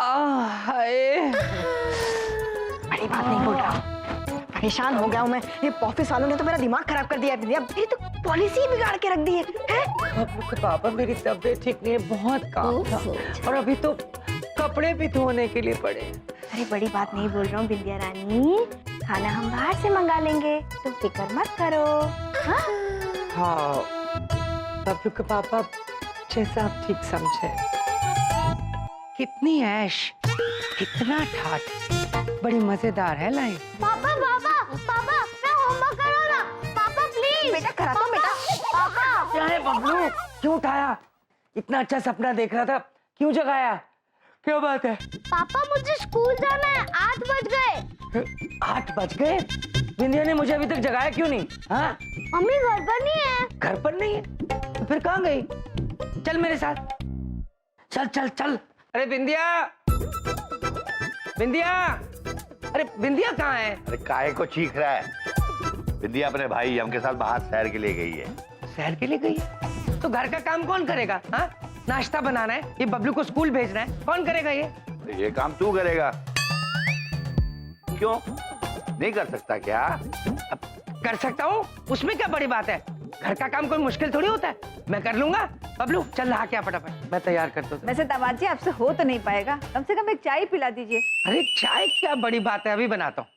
हाय। बड़ी बात नहीं बोल रहा, परेशान हो गया हूँ मैं। ये ऑफिस वालों ने तो मेरा दिमाग खराब कर दिया है। मेरी तो पॉलिसी बिगाड़ के रख दी है। बबलू के पापा, मेरी तबीयत ठीक नहीं है, बहुत काम था और अभी तो कपड़े भी धोने के लिए पड़े। अरे बड़ी बात नहीं बोल रहा हूँ बिंदिया रानी, खाना हम बाहर से मंगा लेंगे, तुम फिक्र मत करो। हाँ बबलू के पापा, जैसा आप ठीक समझे। कितनी ऐश, कितना ठाठ, बड़ी मजेदार है लाइफ। पापा पापा पापा मैं होमवर्क करो ना पापा प्लीज। बेटा करा तो बेटा। पापा क्या है बबलू, क्यों उठाया? इतना अच्छा सपना देख रहा था, क्यों जगाया? क्या बात है? पापा मुझे स्कूल जाना है, 8 बज गए। 8 बज गए? बिंदिया ने मुझे अभी तक जगाया क्यों नहीं? हाँ मम्मी घर पर नहीं है। घर पर नहीं है तो फिर कहाँ गई? चल मेरे साथ, चल चल चल। अरे बिंदिया, बिंदिया, अरे बिंदिया कहाँ है? अरे काहे को चीख रहा है? बिंदिया अपने भाई यम के साथ बाहर सैर के लिए गई है। सैर के लिए गई है? तो घर का काम कौन करेगा? हाँ, नाश्ता बनाना है, ये बबलू को स्कूल भेजना है, कौन करेगा ये काम तू करेगा। क्यों नहीं कर सकता क्या? अब कर सकता हूँ, उसमें क्या बड़ी बात है? घर का काम कोई मुश्किल थोड़ी होता है, मैं कर लूंगा। बबलू चल नहा के आ फटाफट, मैं तैयार कर दूँ। वैसे दामाद जी आपसे हो तो नहीं पाएगा, कम से कम एक चाय पिला दीजिए। अरे चाय क्या बड़ी बात है, अभी बनाता हूँ।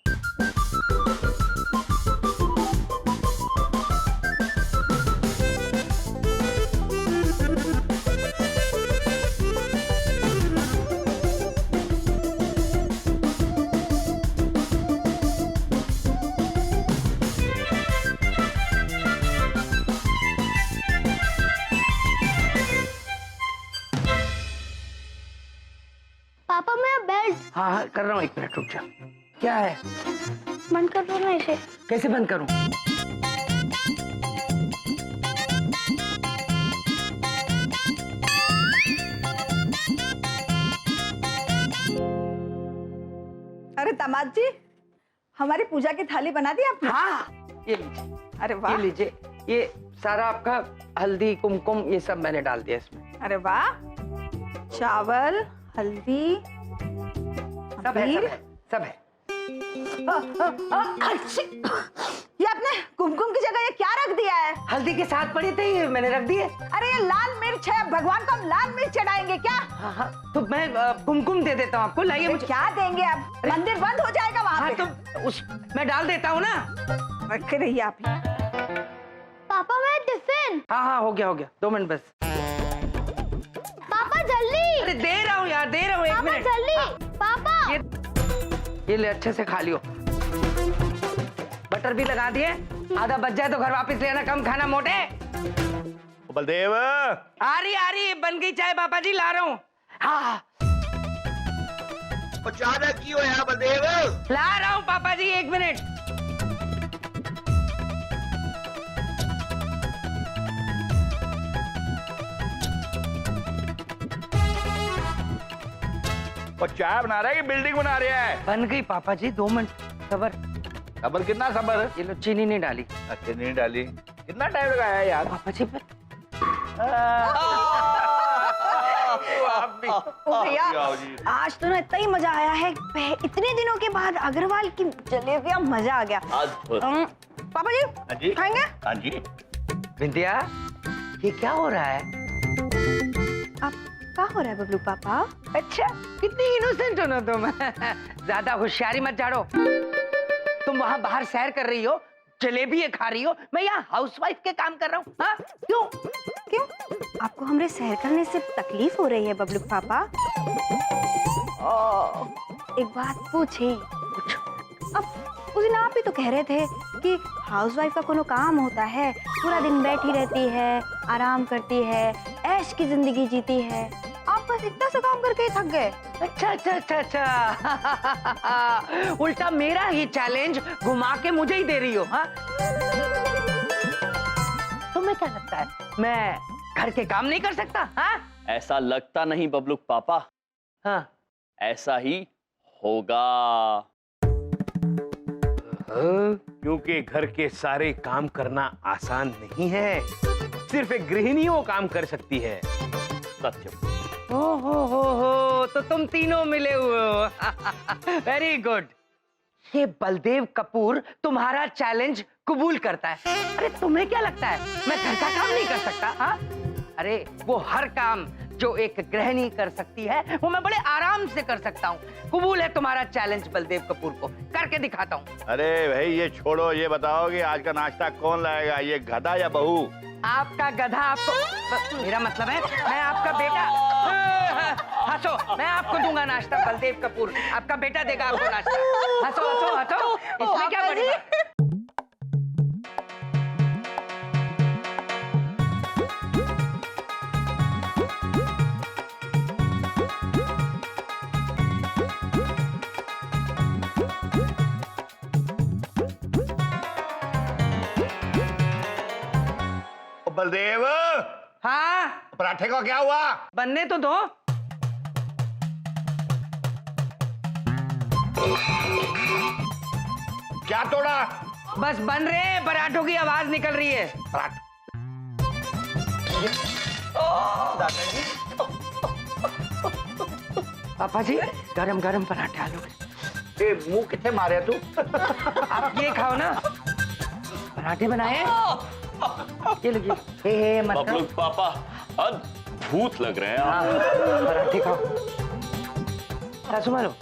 पापा मेरा बेल्ट हाँ हाँ कर रहा हूँ, 1 मिनट रुक जा। क्या है? बंद कर दो ना इसे। कैसे बंद करूँ? अरे दामाद जी, हमारी पूजा की थाली बना दी आपने? हाँ ये लीजिए। अरे ये वाह, लीजिए, ये सारा आपका हल्दी कुमकुम ये सब मैंने डाल दिया इसमें। अरे वाह, चावल, हल्दी, सब है, सब है, सब है। ये आपने कुमकुम की जगह ये क्या रख दिया है? हल्दी के साथ पड़े थे, ये मैंने रख दिए। अरे ये लाल मिर्च है, भगवान को हम लाल मिर्च चढ़ाएंगे क्या? हाँ हाँ, तो मैं कुमकुम दे देता हूँ आपको, लाइए मुझे। क्या देंगे अब? मंदिर बंद हो जाएगा वहाँ हाँ पे। तो उस मैं डाल देता हूँ ना। रखे रहिए आप ही। पापा मेरा टिफिन। हाँ हाँ हो गया 2 मिनट बस। पापा जल्दी। अरे दे रहा हूँ यार, दे रहा हूँ, 1 पापा मिनट। जल्दी। पापा ये ले अच्छे से खा लियो। बटर भी लगा दिए, आधा बच जाए तो घर वापस लेना, कम खाना मोटे। बलदेव आ रही बन गई चाय पापा जी, ला रहा हूँ। हाँ अचानक क्यों है बलदेव? ला रहा हूँ पापा जी, 1 मिनट। और चाय बना रहा है कि बिल्डिंग बना रहा है? बन गई पापा जी, 2 मिनट सबर। सबर कितना सबर? ये लो, चीनी नहीं डाली अच्छा नहीं डाली, कितना टाइम लगाया है यार? पापा जी पर। ओ भैया, आज तो ना इतना ही मजा आया है, इतने दिनों के बाद अग्रवाल की जलेबियां, मजा आ गया। पापा जी, हाँ जी खाएंगे? हाँ जी। बिंदिया, ये क्या हो रहा है? आप क्या हो रहा है बबलू पापा? अच्छा, कितनी इनोसेंट हो ना तुम। ज्यादा होशियारी मत झाड़ो। तुम वहाँ बाहर सैर कर रही हो, जलेबी खा रही हो, मैं यहाँ हाउसवाइफ के काम कर रहा हूँ। हाँ क्यों? क्यों? आपको हमरे सैर करने से तकलीफ हो रही है बबलू पापा? एक बात पूछी। अब उस दिन आप ही तो कह रहे थे कि हाउसवाइफ का कोनो काम होता है, पूरा दिन बैठी रहती है, आराम करती है, ऐश की जिंदगी जीती है। आप बस इतना सा काम करके ही थक गए। अच्छा अच्छा अच्छा अच्छा। उल्टा मेरा ही चैलेंज घुमा के मुझे ही दे रही हो। हाँ तुम्हें क्या लगता है मैं घर के काम नहीं कर सकता? हाँ ऐसा लगता नहीं बबलू पापा, हाँ ऐसा ही होगा। क्योंकि घर के सारे काम करना आसान नहीं है, सिर्फ एक गृहिणी वो काम कर सकती है। सत्य। हो, तो तुम तीनों मिले हुए हो। Very good. ये बलदेव कपूर तुम्हारा चैलेंज कबूल करता है। अरे तुम्हें क्या लगता है मैं घर का काम नहीं कर सकता? हाँ, अरे वो हर काम जो एक गृहिणी कर सकती है वो मैं बड़े आराम से कर सकता हूँ। कबूल है तुम्हारा चैलेंज बलदेव कपूर को, करके दिखाता हूँ। अरे भाई ये छोड़ो, ये बताओ कि आज का नाश्ता कौन लाएगा, ये गधा या बहू? आपका गधा आपको, मेरा मतलब है मैं आपका बेटा। हंसो, मैं आपको दूंगा नाश्ता। बलदेव कपूर आपका बेटा देगा आपको नाश्ता। हंसो हंसो हंसो, इसमें क्या बड़ी बात है? बलदेव, हाँ, पराठे का क्या हुआ? बनने तो दो। क्या तोड़ा? बस बन रहे हैं, पराठों की आवाज निकल रही है। पराठा पापा जी, गरम गरम पराठे आलू के। मुंह कितने मारे तू? आप ये खाओ ना, पराठे बनाए। ये लीजिए। हे मत खाओ। बबलू पापा अद्भुत लग रहे हैं आप। हाँ, पराठे खाओ। सासू लो।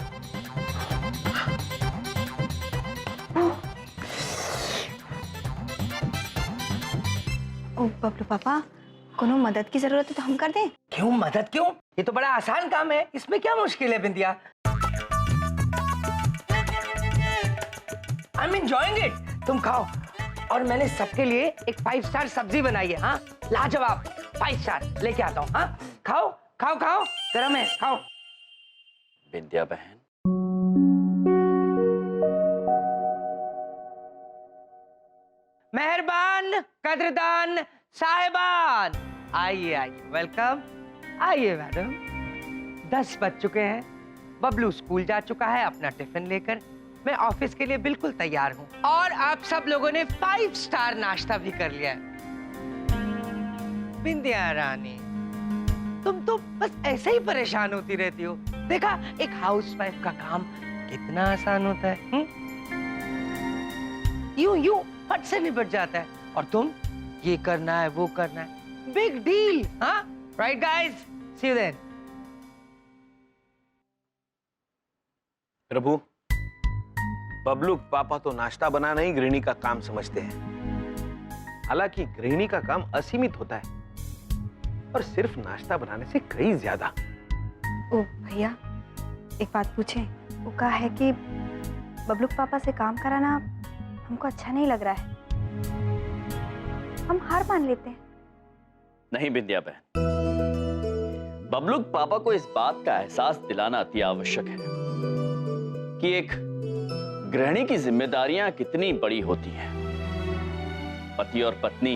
ओ बबलू पापा, कोनो मदद की जरूरत है तो हम कर दें? क्यों मदद क्यों? ये तो बड़ा आसान काम है, इसमें क्या मुश्किल है Bindiya? I am enjoying it. तुम खाओ। और मैंने सबके लिए एक 5 स्टार सब्जी बनाई है। हाँ, लाजवाब 5 स्टार लेके आता हूँ। हाँ, खाओ खाओ खाओ, गरम है, खाओ। बिंदिया बहन, मेहरबान, कदरदान, साहिबान, आइए आइए, वेलकम। आइए मैडम। 10 बज चुके हैं। बबलू स्कूल जा चुका है अपना टिफिन लेकर। मैं ऑफिस के लिए बिल्कुल तैयार हूँ। और आप सब लोगों ने 5 स्टार नाश्ता भी कर लिया है। बिंदिया रानी, तुम तो बस ऐसे ही परेशान होती रहती हो। देखा, एक हाउसवाइफ का काम कितना आसान होता है। यूं यूं फट से निपट जाता है। और तुम ये करना है, वो करना है, बिग डील। हाँ, right guys, see you then. Prabhu, Bablu पापा तो नाश्ता बनाना ही गृहिणी का काम समझते हैं। हालांकि गृहिणी का काम असीमित होता है और सिर्फ नाश्ता बनाने से कहीं ज्यादा। ओ भैया, एक बात पूछें? वो कहा है कि बबलू पापा से काम कराना हमको अच्छा नहीं लग रहा है, हम हार मान लेते हैं। नहीं बिंदिया बहन, बबलू पापा को इस बात का एहसास दिलाना अति आवश्यक है कि एक गृहिणी की जिम्मेदारियां कितनी बड़ी होती हैं। पति और पत्नी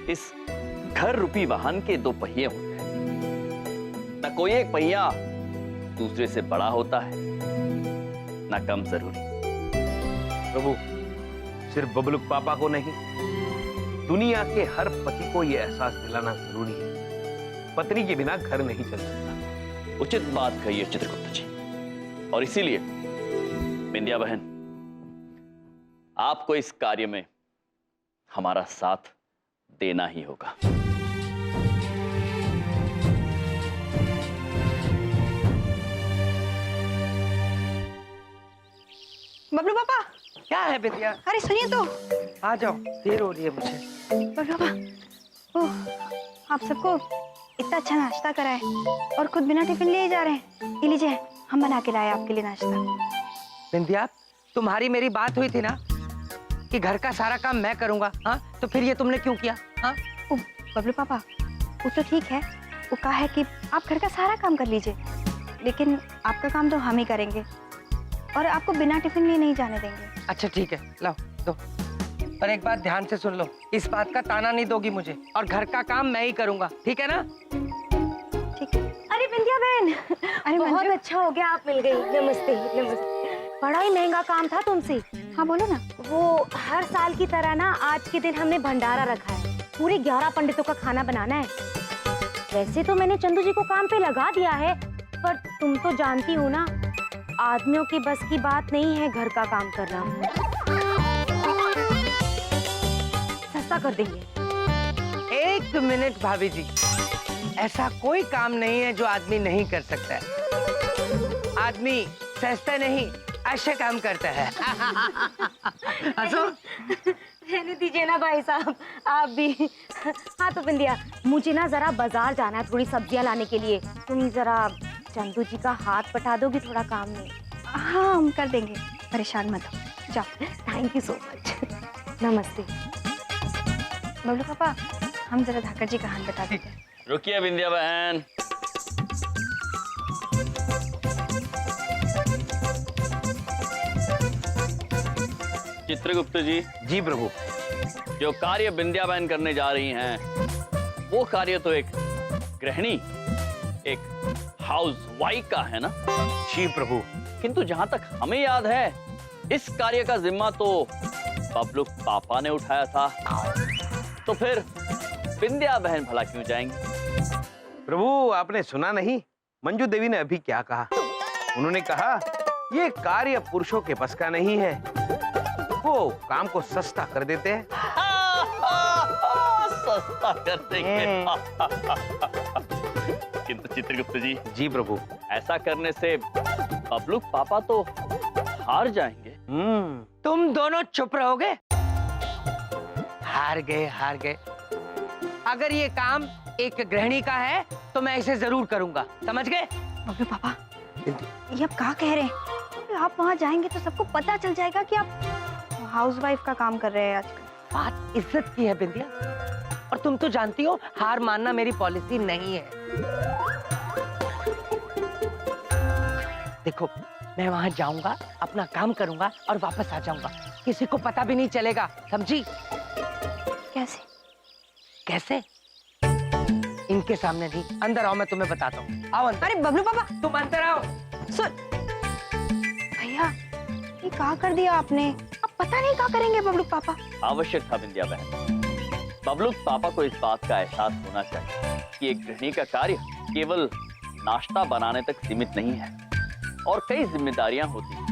इस घर रूपी वाहन के 2 पहिए होते हैं। न कोई एक पहिया दूसरे से बड़ा होता है, न कम जरूरी। प्रभु, सिर्फ बबलू पापा को नहीं, दुनिया के हर पति को यह एहसास दिलाना जरूरी है। पत्नी के बिना घर नहीं चल सकता। उचित बात कही है चित्रगुप्त जी। और इसीलिए बिंदिया बहन, आपको इस कार्य में हमारा साथ देना ही होगा। बबलू पापा, क्या है बिंदिया? अरे सुनिए तो। आ जाओ, देर हो रही है मुझे। बबलू पापा, ओह, आप सबको इतना अच्छा नाश्ता कराए और खुद बिना टिफिन लिए जा रहे हैं। ये लीजिए, हम बना के लाए आपके लिए नाश्ता। बिंदिया, तुम्हारी मेरी बात हुई थी ना कि घर का सारा काम मैं करूंगा। हाँ, तो फिर ये तुमने क्यों किया? हाँ, ओह बबलू पापा, वो तो ठीक है, वो कहा है कि आप घर का सारा काम कर लीजिए, लेकिन आपका काम तो हम ही करेंगे और आपको बिना टिफिन लिए नहीं जाने देंगे। अच्छा ठीक है, लाओ दो। पर एक बात ध्यान से सुन लो, इस बात का ताना नहीं दोगी मुझे, और घर का काम मैं ही करूंगा, ठीक है ना? ठीक है। अरे बिंदिया बहन, अरे बहुत मंजू, अच्छा हो गया आप मिल गई। नमस्ते नमस्ते। बड़ा ही महंगा काम था तुमसे। हाँ बोलो ना। वो हर साल की तरह ना आज के दिन हमने भंडारा रखा है। पूरे 11 पंडितों का खाना बनाना है। वैसे तो मैंने चंदू जी को काम पे लगा दिया है, पर तुम तो जानती हो ना, आदमियों की बस की बात नहीं है घर का काम करना। सस्ता कर देंगे। 1 मिनट भाभी जी, ऐसा कोई काम नहीं है जो आदमी नहीं कर सकता है। आदमी सस्ता नहीं, अच्छा काम करता है। हंसो। रहने दीजिए ना भाई साहब, आप भी। हाँ तो बिंदिया, मुझे ना जरा बाजार जाना है थोड़ी सब्जियां लाने के लिए। तुम जरा चंदू जी का हाथ बटा दोगी थोड़ा काम में? हाँ हम कर देंगे, परेशान मत हो। जाओ। Thank you so much. नमस्ते। बबलू पापा, हम जरा धाकर जी का हाथ बटा देते हैं। रुकिए बिंदिया बहन। चित्रगुप्त जी, जी प्रभु। जो कार्य बिंदिया बहन करने जा रही हैं, वो कार्य तो एक गृहिणी, एक हाउस वाइफ का है ना? जी प्रभु। किंतु जहां तक हमें याद है, इस कार्य का जिम्मा तो बबलू पापा ने उठाया था, तो फिर बिंदिया बहन भला क्यों जाएंगी? प्रभु आपने सुना नहीं, मंजू देवी ने अभी क्या कहा? उन्होंने कहा ये कार्य पुरुषों के बस का नहीं है, वो काम को सस्ता कर देते हैं। सस्ता कर देंगे। किंतु चित्रगुप्त जी, जी प्रभु। ऐसा करने से बबलू पापा तो हार जाएंगे। तुम दोनों चुप रहोगे? हार गए, हार गए। अगर ये काम एक गृहिणी का है तो मैं इसे जरूर करूंगा, समझ गए? बबलू पापा, ये आप क्या कह रहे हैं? आप वहाँ जाएंगे तो सबको पता चल जाएगा कि आप हाउसवाइफ का काम कर रहे हैं आजकल। बात इज्जत की है बिंदिया, और तुम तो जानती हो हार मानना मेरी पॉलिसी नहीं है। देखो, मैं वहां जाऊंगा, अपना काम करूंगा और वापस आ जाऊंगा, किसी को पता भी नहीं चलेगा, समझी? कैसे? कैसे? इनके सामने नहीं, अंदर आओ, मैं तुम्हें बताता हूँ। आओ अंदर। अरे बबलू पापा, तुम अंदर आओ। सुन भैया, ये क्या कर दिया आपने? अब पता नहीं क्या करेंगे बबलू पापा। आवश्यक था बिंदिया बहन। बबलू पापा को इस बात का एहसास होना चाहिए कि एक गृहिणी का कार्य केवल नाश्ता बनाने तक सीमित नहीं है और कई जिम्मेदारियां होती हैं।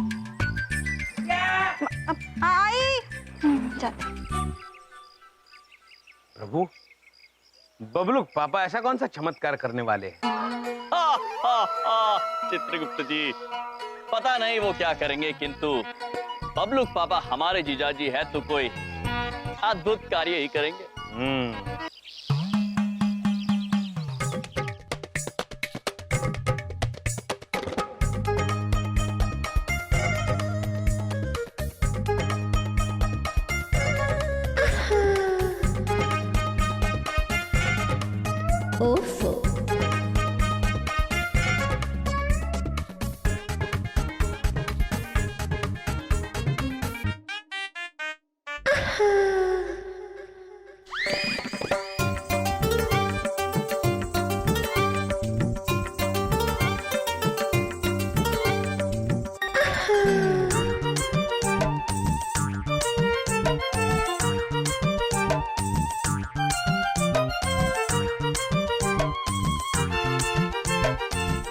आई जाते। प्रभु, बबलू पापा ऐसा कौन सा चमत्कार करने वाले हैं? चित्रगुप्त जी, पता नहीं वो क्या करेंगे, किंतु बबलू पापा हमारे जीजाजी है तो कोई अद्भुत कार्य ही करेंगे।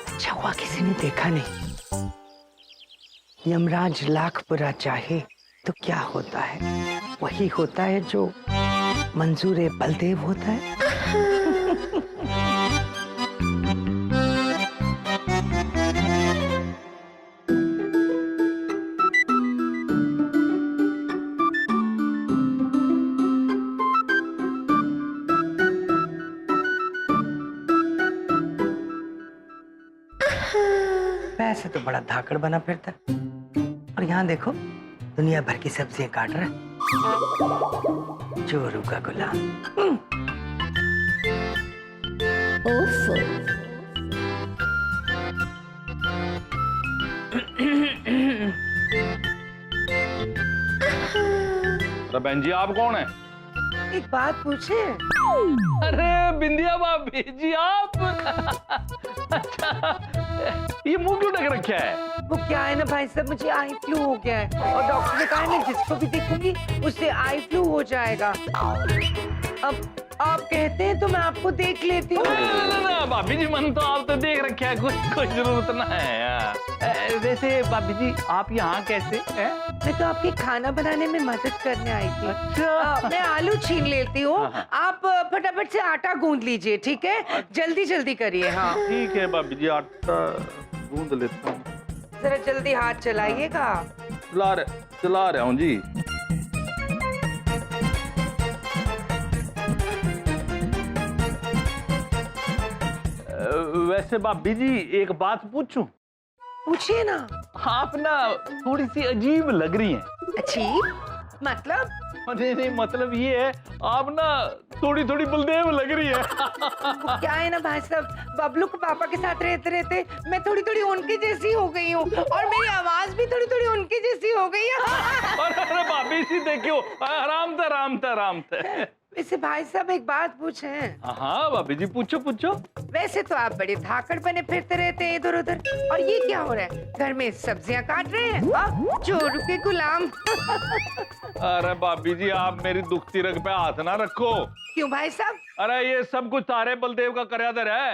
अच्छा हुआ किसी ने देखा नहीं। यमराज लाख बुरा चाहे तो क्या होता है, वही होता है जो मंजूर बलदेव होता है। वैसे तो बड़ा धाकड़ बना फिरता, और यहाँ देखो दुनिया भर की सब्जियां काट रहा है, चोरू का गुलाम। तो बहन जी आप कौन है? एक बात पूछे? अरे बिंदिया भाभी जी आप। अच्छा, ये मुंह क्यों ढक रखा है? वो क्या है ना भाई साहब, मुझे आई फ्लू हो गया है और डॉक्टर ने कहा है मैं जिसको भी देखूंगी उससे आई फ्लू हो जाएगा। अब आप कहते हैं तो मैं आपको देख लेती हूँ। ना भाभी जी, मन तो आप तो देख रखे है, कुछ कोई जरूरत ना है। वैसे भाभी जी आप यहाँ कैसे हैं? मैं तो आपके खाना बनाने में मदद करने आई थी। अच्छा। मैं आलू छीन लेती हूँ, हाँ। आप फटाफट से आटा गूंद लीजिए, ठीक है? जल्दी जल्दी करिए। हाँ, ठीक है भाभी जी, आटा गूंद लेता हूँ। जरा जल्दी हाथ चलाइएगा। चला रहा हूँ जी। वैसे भाभी जी एक बात पूछूं? पूछिए ना। आप ना थोड़ी सी अजीब लग रही हैं। अजीब मतलब? नहीं, मतलब ये है, आप ना थोड़ी थोड़ी बलदेव लग रही है। क्या है ना भाई साहब, बबलू के पापा के साथ रहते रहते मैं थोड़ी थोड़ी उनकी जैसी हो गई हूँ, और मेरी आवाज भी थोड़ी थोड़ी उनकी जैसी हो गई है। अरे भाभी जी देखियो, आराम था। वैसे भाई साहब एक बात पूछें? हाँ भाभी जी, पूछो। वैसे तो आप बड़े धाकड़ बने फिरते रहते हैं इधर उधर, और ये क्या हो रहा है? घर में सब्जियां काट रहे हैं? चोरू के गुलाम। अरे भाभी जी, आप मेरी दुखती रग पे हाथ ना रखो। क्यों भाई साहब? अरे ये सब कुछ तारे बलदेव का कर्यादर है।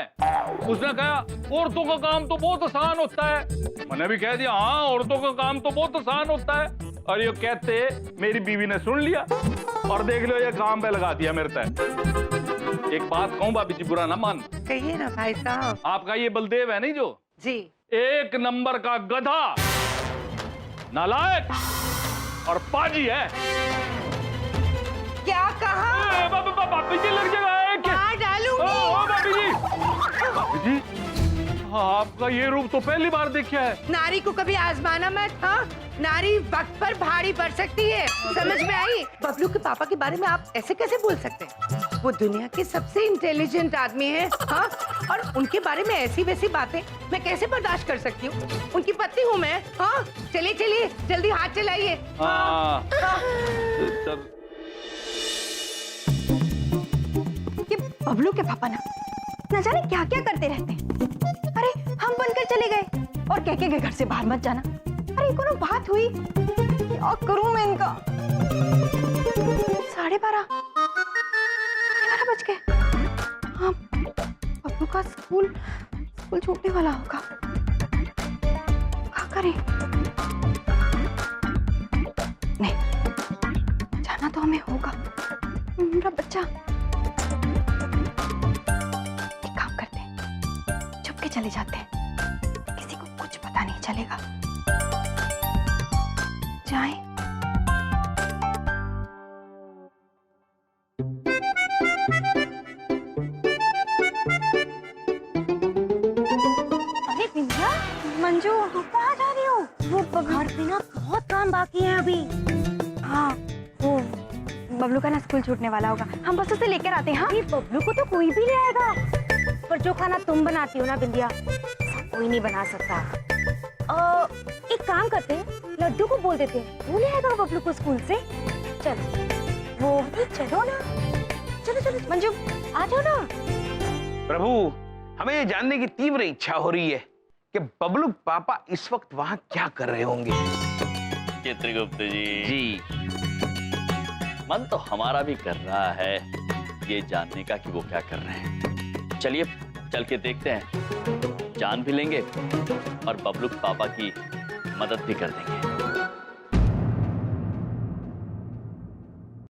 उसने कहा औरतों का काम तो बहुत आसान होता है। मैंने भी कह दिया हाँ, औरतों का काम तो बहुत आसान होता है। और ये कहते मेरी बीवी ने सुन लिया और देख लो ये काम पे लगा दिया मेरे तय। एक बात कहूँ भाभी जी, बुरा ना मान। कहिए ना भाई साहब। आपका ये बलदेव है नहीं जो, जी, एक नंबर का गधा, नालायक और पाजी है। क्या कहा? भाभी जी लग जाएगा क्या? मार डालूंगी। भाभी जी आपका ये रूप तो पहली बार देखा है। नारी को कभी आजमाना मत। हाँ, नारी वक्त पर भारी पड़ सकती है, समझ में आई? बबलू के पापा के बारे में आप ऐसे कैसे बोल सकते हैं? वो दुनिया के सबसे इंटेलिजेंट आदमी हैं, हाँ? और उनके बारे में ऐसी वैसी बातें मैं कैसे बर्दाश्त कर सकती हूँ? उनकी पत्नी हूँ मैं। हाँ, चलिए जल्दी हाथ चलाइए। हाँ। ये बबलू के पापा ना जाने क्या क्या करते रहते हैं। अरे हम बनकर चले गए और कह के गए घर से बाहर मत जाना। अरे कोनो बात हुई? क्या करूं मैं इनका? 12:30 बज गए। हाँ, बबलू का स्कूल छूटने वाला होगा। क्या करें? नहीं, जाना तो हमें होगा। मेरा बच्चा। चले जाते हैं, किसी को कुछ पता नहीं चलेगा। जाएं। अरे बिंदिया, मंजू कहाँ जा रही हो? वो घर पे ना बहुत काम बाकी है अभी। हाँ, वो बबलू का ना स्कूल छूटने वाला होगा, हम बस उसे लेकर आते हैं। हाँ, बबलू को तो कोई भी ले आएगा, पर जो खाना तुम बनाती हो ना बिंदिया, कोई नहीं बना सकता। एक काम करते हैं, लड्डू को बोल देते हैं, वो ले आएगा बबलू को स्कूल से। चलो, वो चलो ना, चलो मंजू आ जाओ ना। प्रभु, हमें ये जानने की तीव्र इच्छा हो रही है कि बबलू पापा इस वक्त वहाँ क्या कर रहे होंगे। चित्रगुप्त जी, मन तो हमारा भी कर रहा है ये जानने का कि वो क्या कर रहे हैं। चलिए चल के देखते हैं, जान भी लेंगे और बबलू पापा की मदद भी कर देंगे।